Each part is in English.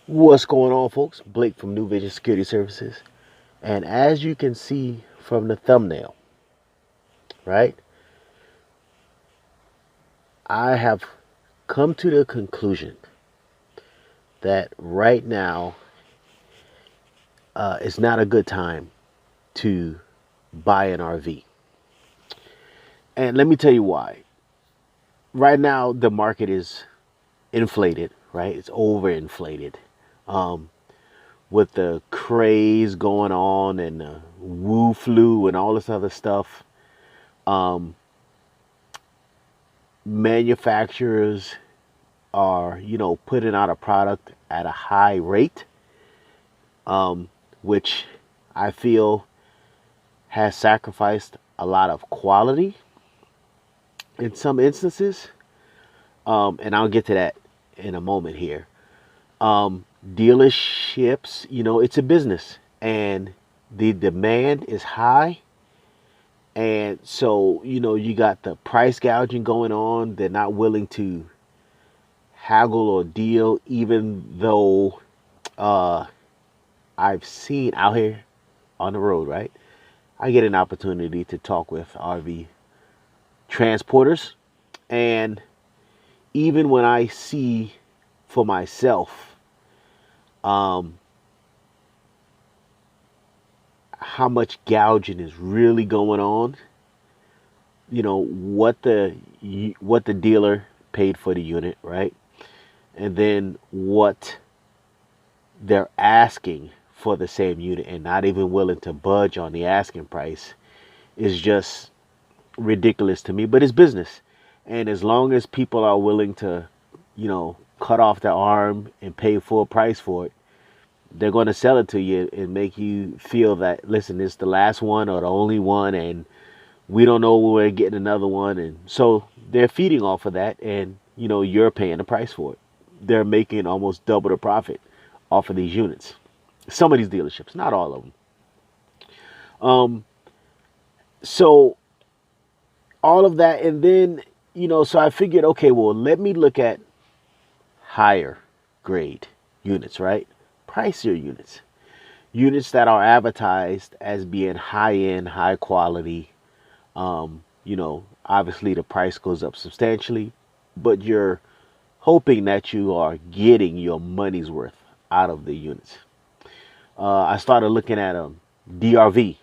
What's going on, folks? Blake from New Vision Security Services. And as you can see from the thumbnail, right, I have come to the conclusion that right now is not a good time to buy an RV. And let me tell you why. Right now, the market is inflated, right? It's overinflated. Um, with the craze going on and the woo flu and all this other stuff, um, manufacturers are, putting out a product at a high rate, which I feel has sacrificed a lot of quality in some instances. And I'll get to that in a moment here. Dealerships, it's a business and the demand is high. And so, you got the price gouging going on. They're not willing to haggle or deal, even though uh, I've seen out here on the road, right? I get an opportunity to talk with RV transporters. And even when I see for myself um, how much gouging is really going on, what the dealer paid for the unit, right? And then what they're asking for the same unit and not even willing to budge on the asking price is just ridiculous to me. But it's business. And as long as people are willing to, cut off their arm and pay full price for it, they're going to sell it to you and make you feel that, listen, it's the last one or the only one, and we don't know when we're getting another one. And so they're feeding off of that, and, you're paying the price for it. They're making almost double the profit off of these units. Some of these dealerships, not all of them. Um, so all of that, and then, so I figured, okay, well, let me look at higher grade units, right? Pricier units. Units that are advertised as being high end, high quality. Obviously the price goes up substantially, but you're hoping that you are getting your money's worth out of the units. I started looking at DRV,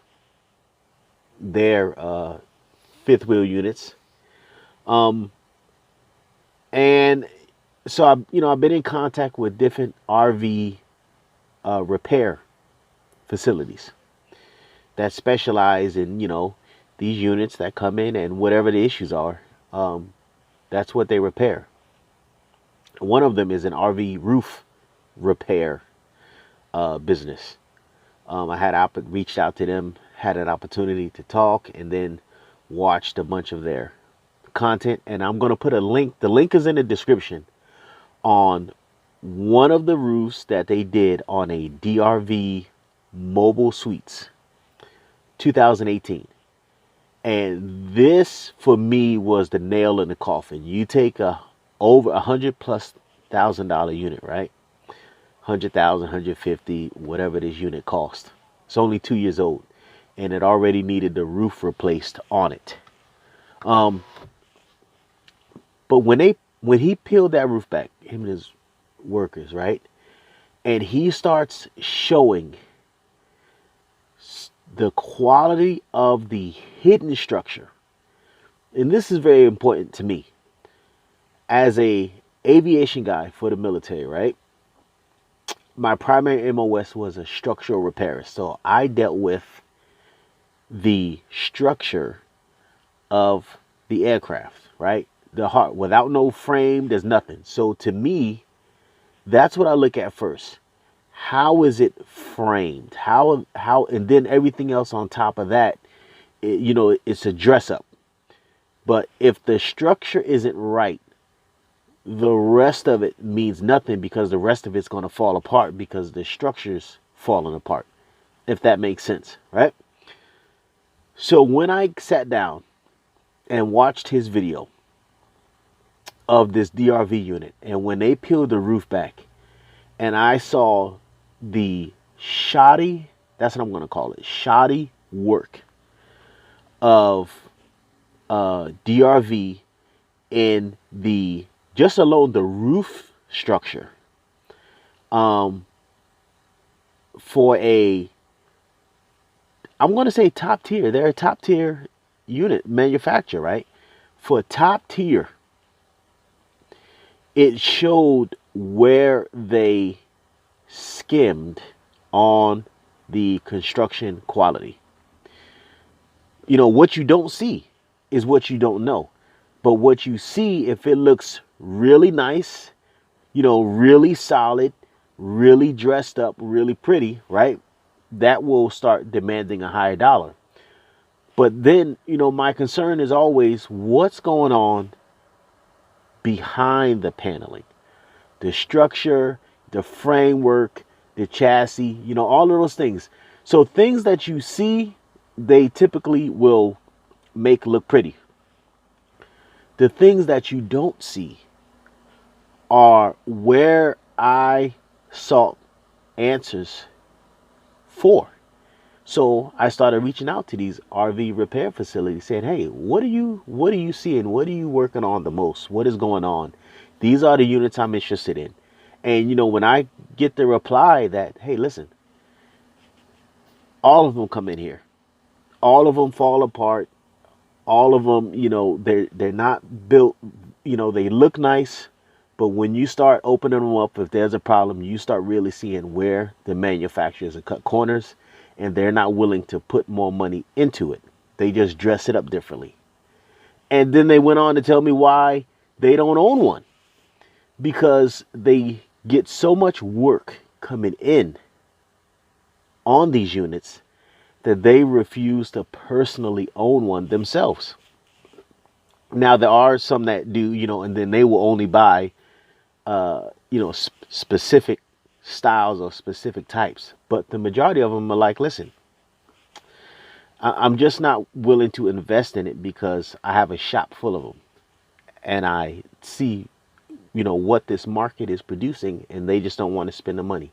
their fifth wheel units. Um, and so I've been in contact with different RV repair facilities that specialize in these units that come in, and whatever the issues are, that's what they repair. One of them is an RV roof repair business. I had reached out to them, had an opportunity to talk, and then watched a bunch of their content. And I'm going to put a link. The link is in the description on one of the roofs that they did on a DRV Mobile Suites 2018. And this for me was the nail in the coffin. You take a over $100,000+ unit, right? 100,000, 150, whatever this unit cost. It's only 2 years old, and it already needed the roof replaced on it. Um, but when he peeled that roof back, him and his workers, right, and he starts showing the quality of the hidden structure, and this is very important to me as a aviation guy for the military, right? My primary MOS was a structural repairist, so I dealt with the structure of the aircraft, right? The heart, without no frame, there's nothing. So to me, that's what I look at first. How is it framed? And then everything else on top of that, it's a dress up. But if the structure isn't right, the rest of it means nothing, because the rest of it's going to fall apart because the structure's falling apart, if that makes sense, right? So when I sat down and watched his video of this DRV unit, and when they peeled the roof back and I saw the shoddy, that's what I'm going to call it, shoddy work of DRV in the, just alone the roof structure, um, for a, I'm going to say top tier. They're a top tier unit manufacturer, right? For top tier, it showed where they skimmed on the construction quality. You know, what you don't see is what you don't know. But what you see, if it looks really nice, you know, really solid, really dressed up, really pretty, right? That will start demanding a higher dollar. But then, you know, my concern is always what's going on behind the paneling, the structure, the framework, the chassis, you know, all of those things. So things that you see, they typically will make look pretty. The things that you don't see are where I sought answers for. So I started reaching out to these RV repair facilities saying, hey, what are you seeing? What are you working on the most? What is going on? These are the units I'm interested in. And you know, when I get the reply that, hey, listen, all of them come in here. All of them fall apart. All of them, you know, they're not built, you know, they look nice, but when you start opening them up, if there's a problem, you start really seeing where the manufacturers have cut corners, and they're not willing to put more money into it. They just dress it up differently. And then they went on to tell me why they don't own one, because they get so much work coming in on these units that they refuse to personally own one themselves. Now there are some that do, you know, and then they will only buy, you know, specific styles or specific types. But the majority of them are like, listen, I'm just not willing to invest in it because I have a shop full of them, and I see, you know, what this market is producing, and they just don't want to spend the money.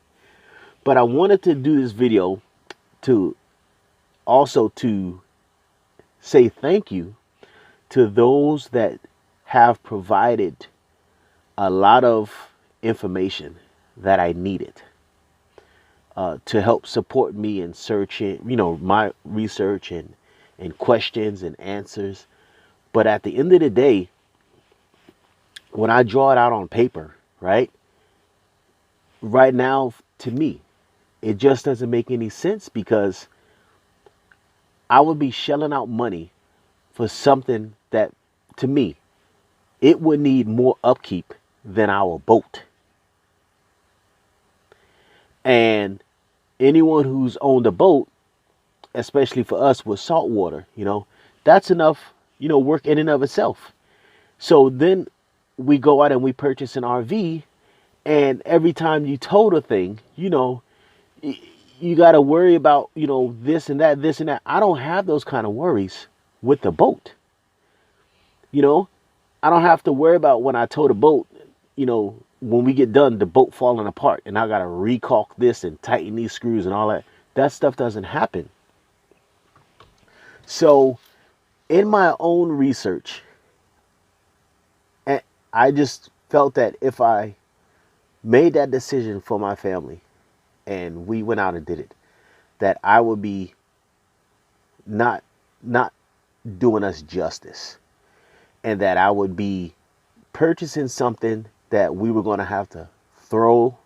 But I wanted to do this video to also to say thank you to those that have provided a lot of information that I needed to help support me in searching, you know, my research and questions and answers. But at the end of the day, when I draw it out on paper, right now, to me, it just doesn't make any sense, because I would be shelling out money for something that, to me, it would need more upkeep than our boat. And anyone who's owned a boat, especially for us with saltwater, you know, that's enough, you know, work in and of itself. So then we go out and we purchase an RV, and every time you tow the thing, you know, you got to worry about, you know, this and that, this and that. I don't have those kind of worries with the boat. You know, I don't have to worry about when I tow the boat, you know, when we get done, the boat falling apart and I got to recaulk this and tighten these screws and all that. That stuff doesn't happen. So in my own research, I just felt that if I made that decision for my family and we went out and did it, that I would be not doing us justice, and that I would be purchasing something that we were going to have to throw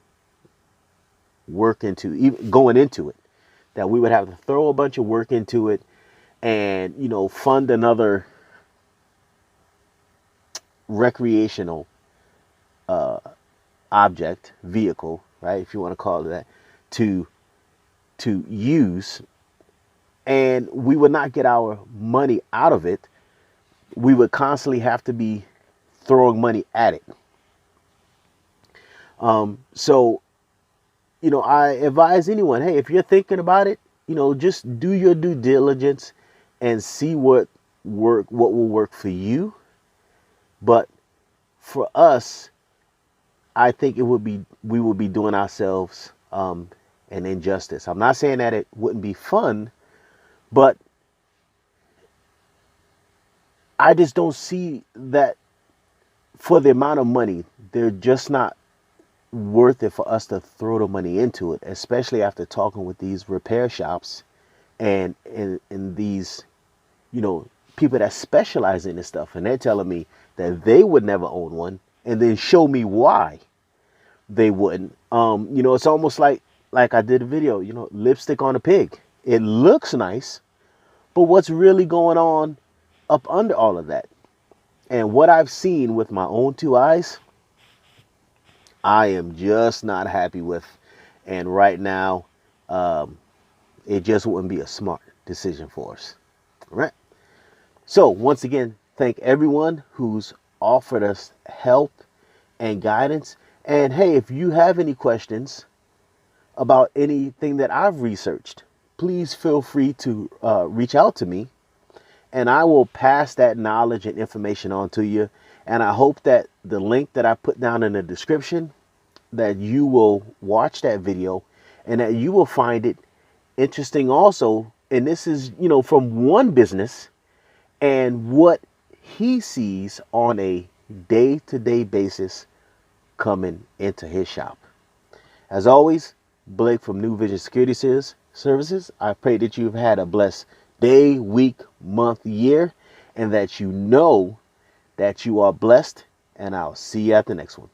work into, even going into it, that we would have to throw a bunch of work into it, and, you know, fund another recreational object, vehicle, right, if you want to call it that, to use, and we would not get our money out of it. We would constantly have to be throwing money at it. So, you know, I advise anyone, hey, if you're thinking about it, you know, just do your due diligence and see what will work for you. But for us, I think we would be doing ourselves an injustice. I'm not saying that it wouldn't be fun, but I just don't see that for the amount of money, they're just not worth it for us to throw the money into it, especially after talking with these repair shops and these, people that specialize in this stuff. And they're telling me that they would never own one and then show me why they wouldn't. It's almost like I did a video, lipstick on a pig. It looks nice, but what's really going on up under all of that? And what I've seen with my own two eyes, I am just not happy with. And right now, it just wouldn't be a smart decision for us. All right. So once again, thank everyone who's offered us help and guidance. And hey, if you have any questions about anything that I've researched, please feel free to reach out to me, and I will pass that knowledge and information on to you. And I hope that the link that I put down in the description, that you will watch that video and that you will find it interesting also. And this is, from one business and what he sees on a day-to-day basis coming into his shop. As always, Blake from New Vision Security Services. I pray that you've had a blessed day, week, month, year, and that you know that you are blessed. And I'll see you at the next one.